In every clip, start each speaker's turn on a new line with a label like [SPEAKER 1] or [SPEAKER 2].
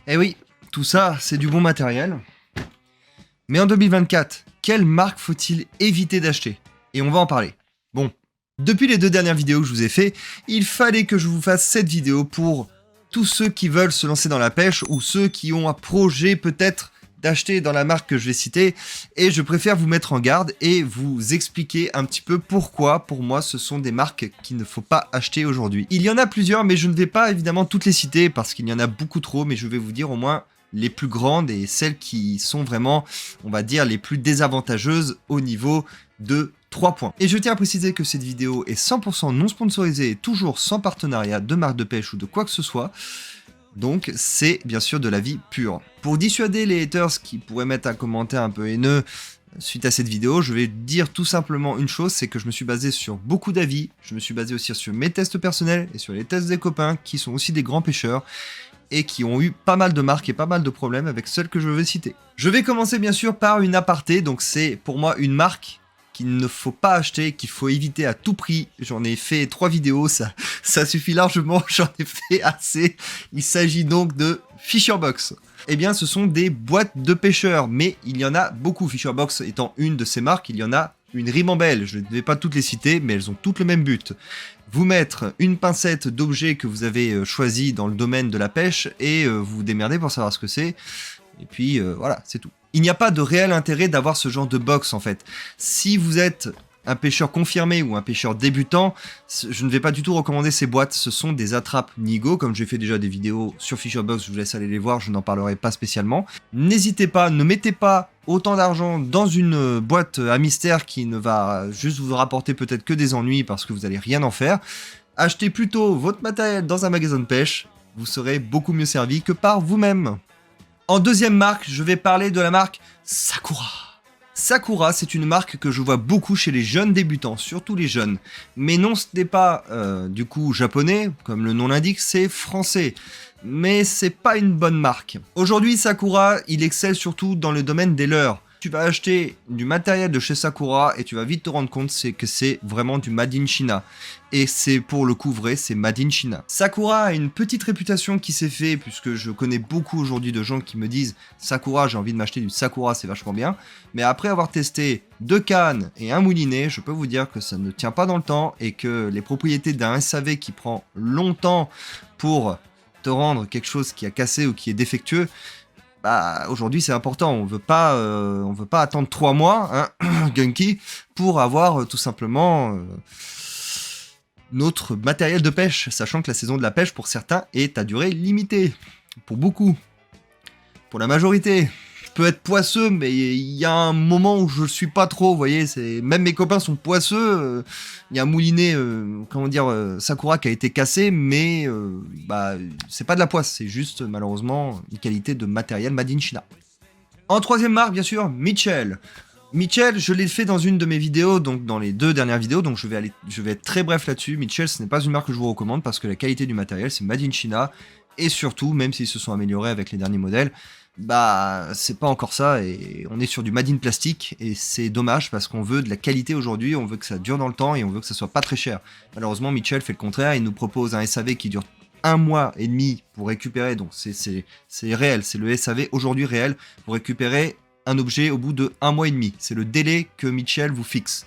[SPEAKER 1] Eh oui, tout ça, c'est du bon matériel. Mais en 2024, quelle marque faut-il éviter d'acheter? Et on va en parler. Bon, depuis les 2 dernières vidéos que je vous ai fait, il fallait que je vous fasse cette vidéo pour tous ceux qui veulent se lancer dans la pêche ou ceux qui ont un projet peut-être d'acheter dans la marque que je vais citer, et je préfère vous mettre en garde et vous expliquer un petit peu pourquoi, pour moi, ce sont des marques qu'il ne faut pas acheter aujourd'hui. Il y en a plusieurs, mais je ne vais pas évidemment toutes les citer parce qu'il y en a beaucoup trop, mais je vais vous dire au moins les plus grandes et celles qui sont vraiment, on va dire, les plus désavantageuses au niveau de 3 points. Et je tiens à préciser que cette vidéo est 100% non sponsorisée et toujours sans partenariat de marque de pêche ou de quoi que ce soit. Donc c'est bien sûr de l'avis pur. Pour dissuader les haters qui pourraient mettre un commentaire un peu haineux suite à cette vidéo, je vais dire tout simplement une chose, c'est que je me suis basé sur beaucoup d'avis, je me suis basé aussi sur mes tests personnels et sur les tests des copains qui sont aussi des grands pêcheurs et qui ont eu pas mal de marques et pas mal de problèmes avec celles que je vais citer. Je vais commencer bien sûr par une aparté, donc c'est pour moi une marque qu'il ne faut pas acheter, qu'il faut éviter à tout prix. J'en ai fait 3 vidéos, ça suffit largement, j'en ai fait assez. Il s'agit donc de Fisherbox. Eh bien, ce sont des boîtes de pêcheurs, mais il y en a beaucoup. Fisherbox étant une de ces marques, il y en a une ribambelle. Je ne vais pas toutes les citer, mais elles ont toutes le même but. Vous mettre une pincette d'objet que vous avez choisi dans le domaine de la pêche et vous vous démerdez pour savoir ce que c'est. Et puis voilà, c'est tout. Il n'y a pas de réel intérêt d'avoir ce genre de box en fait. Si vous êtes un pêcheur confirmé ou un pêcheur débutant, je ne vais pas du tout recommander ces boîtes. Ce sont des attrapes Nigo, comme j'ai fait déjà des vidéos sur Fisherbox, je vous laisse aller les voir, je n'en parlerai pas spécialement. N'hésitez pas, ne mettez pas autant d'argent dans une boîte à mystère qui ne va juste vous rapporter peut-être que des ennuis parce que vous n'allez rien en faire. Achetez plutôt votre matériel dans un magasin de pêche, vous serez beaucoup mieux servi que par vous-même. En deuxième marque, je vais parler de la marque Sakura. Sakura, c'est une marque que je vois beaucoup chez les jeunes débutants, surtout les jeunes. Mais non, ce n'est pas du coup japonais, comme le nom l'indique, c'est français. Mais c'est pas une bonne marque. Aujourd'hui, Sakura, il excelle surtout dans le domaine des leurres. Tu vas acheter du matériel de chez Sakura et tu vas vite te rendre compte que c'est vraiment du Made in China. Et c'est pour le coup vrai, c'est Made in China. Sakura a une petite réputation qui s'est fait, puisque je connais beaucoup aujourd'hui de gens qui me disent Sakura, j'ai envie de m'acheter du Sakura, c'est vachement bien. Mais après avoir testé 2 cannes et un moulinet, je peux vous dire que ça ne tient pas dans le temps et que les propriétés d'un SAV qui prend longtemps pour te rendre quelque chose qui a cassé ou qui est défectueux, bah, aujourd'hui c'est important, on veut pas attendre 3 mois, hein, Gunky, pour avoir tout simplement notre matériel de pêche, sachant que la saison de la pêche pour certains est à durée limitée, pour beaucoup, pour la majorité. Je peux être poisseux, mais il y a un moment où je suis pas trop, vous voyez, même mes copains sont poisseux, il y a un moulinet, Sakura qui a été cassé, mais bah, c'est pas de la poisse, c'est juste malheureusement une qualité de matériel Made in China. En troisième marque, bien sûr, Mitchell. Mitchell, je l'ai fait dans une de mes vidéos, donc dans les 2 dernières vidéos, donc je vais être très bref là-dessus. Mitchell, ce n'est pas une marque que je vous recommande parce que la qualité du matériel, c'est Made in China, et surtout, même s'ils se sont améliorés avec les derniers modèles, bah c'est pas encore ça, et on est sur du Made in plastique, et c'est dommage parce qu'on veut de la qualité aujourd'hui, on veut que ça dure dans le temps, et on veut que ça soit pas très cher. Malheureusement, Mitchell fait le contraire, il nous propose un SAV qui dure 1 mois et demi pour récupérer, donc c'est réel, c'est le SAV aujourd'hui réel, pour récupérer un objet au bout de 1 mois et demi. C'est le délai que Mitchell vous fixe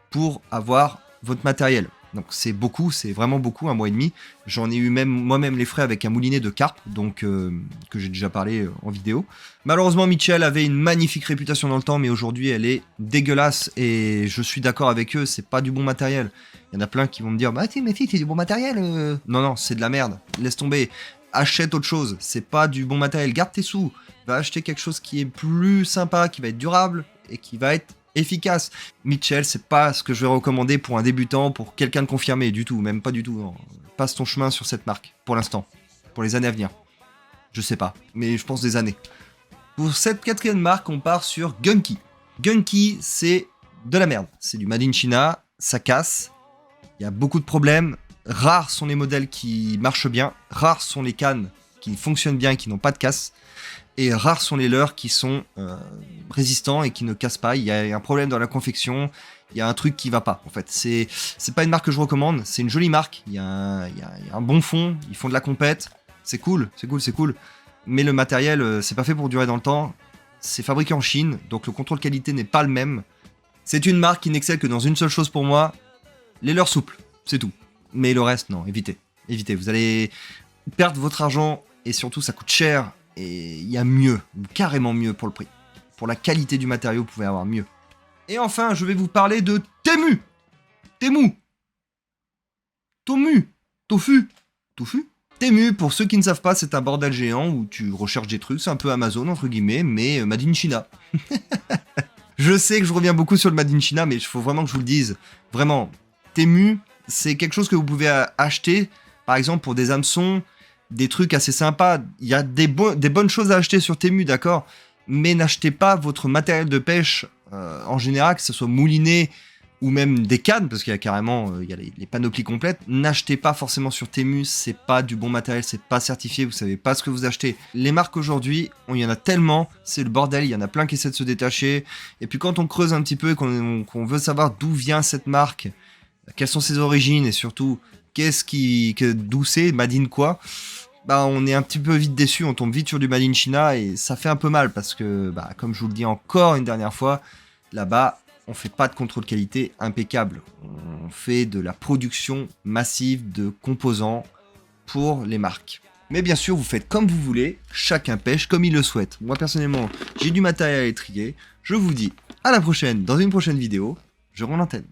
[SPEAKER 1] pour avoir votre matériel. Donc c'est beaucoup, c'est vraiment beaucoup, 1 mois et demi. J'en ai eu même moi-même les frais avec un moulinet de carpe, donc que j'ai déjà parlé en vidéo. Malheureusement, Mitchell avait une magnifique réputation dans le temps, mais aujourd'hui elle est dégueulasse et je suis d'accord avec eux, c'est pas du bon matériel. Il y en a plein qui vont me dire, bah mais si, c'est du bon matériel. Non, non, c'est de la merde, laisse tomber. Achète autre chose, c'est pas du bon matériel, garde tes sous, va acheter quelque chose qui est plus sympa, qui va être durable et qui va être efficace. Mitchell, c'est pas ce que je vais recommander pour un débutant, pour quelqu'un de confirmé du tout, même pas du tout. Non. Passe ton chemin sur cette marque, pour l'instant, pour les années à venir. Je sais pas, mais je pense des années. Pour cette 4e marque, on part sur Gunky. Gunky, c'est de la merde, c'est du Made in China, ça casse, il y a beaucoup de problèmes. Rares sont les modèles qui marchent bien, rares sont les cannes qui fonctionnent bien et qui n'ont pas de casse, et rares sont les leurres qui sont résistants et qui ne cassent pas. Il y a un problème dans la confection, il y a un truc qui va pas en fait. C'est pas une marque que je recommande, c'est une jolie marque, il y a un bon fond, ils font de la compète, c'est cool, mais le matériel, c'est pas fait pour durer dans le temps. C'est fabriqué en Chine, donc le contrôle qualité n'est pas le même. C'est une marque qui n'excelle que dans une seule chose pour moi, les leurres souples, c'est tout. Mais le reste, non, évitez. Évitez, vous allez perdre votre argent, et surtout ça coûte cher, et il y a mieux, carrément mieux pour le prix. Pour la qualité du matériau, vous pouvez avoir mieux. Et enfin, je vais vous parler de Temu. Temu. Tomu. Tofu. Tofu. Temu, pour ceux qui ne savent pas, c'est un bordel géant où tu recherches des trucs, c'est un peu Amazon entre guillemets, mais made in China. Je sais que je reviens beaucoup sur le made in China, mais il faut vraiment que je vous le dise. Vraiment, Temu, c'est quelque chose que vous pouvez acheter, par exemple pour des hameçons, des trucs assez sympas. Il y a des bonnes choses à acheter sur Temu, d'accord, mais n'achetez pas votre matériel de pêche en général, que ce soit mouliné ou même des cannes, parce qu'il y a carrément il y a les panoplies complètes. N'achetez pas forcément sur Temu, c'est pas du bon matériel, c'est pas certifié, vous savez pas ce que vous achetez. Les marques aujourd'hui, il y en a tellement, c'est le bordel, il y en a plein qui essaient de se détacher. Et puis quand on creuse un petit peu et qu'on veut savoir d'où vient cette marque, quelles sont ses origines et surtout d'où c'est, made in quoi, bah on est un petit peu vite déçu, on tombe vite sur du made in China et ça fait un peu mal parce que, bah, comme je vous le dis encore une dernière fois, là-bas, on fait pas de contrôle qualité impeccable. On fait de la production massive de composants pour les marques. Mais bien sûr, vous faites comme vous voulez, chacun pêche comme il le souhaite. Moi personnellement, j'ai du matériel à étrier. Je vous dis à la prochaine dans une prochaine vidéo. Je rends l'antenne.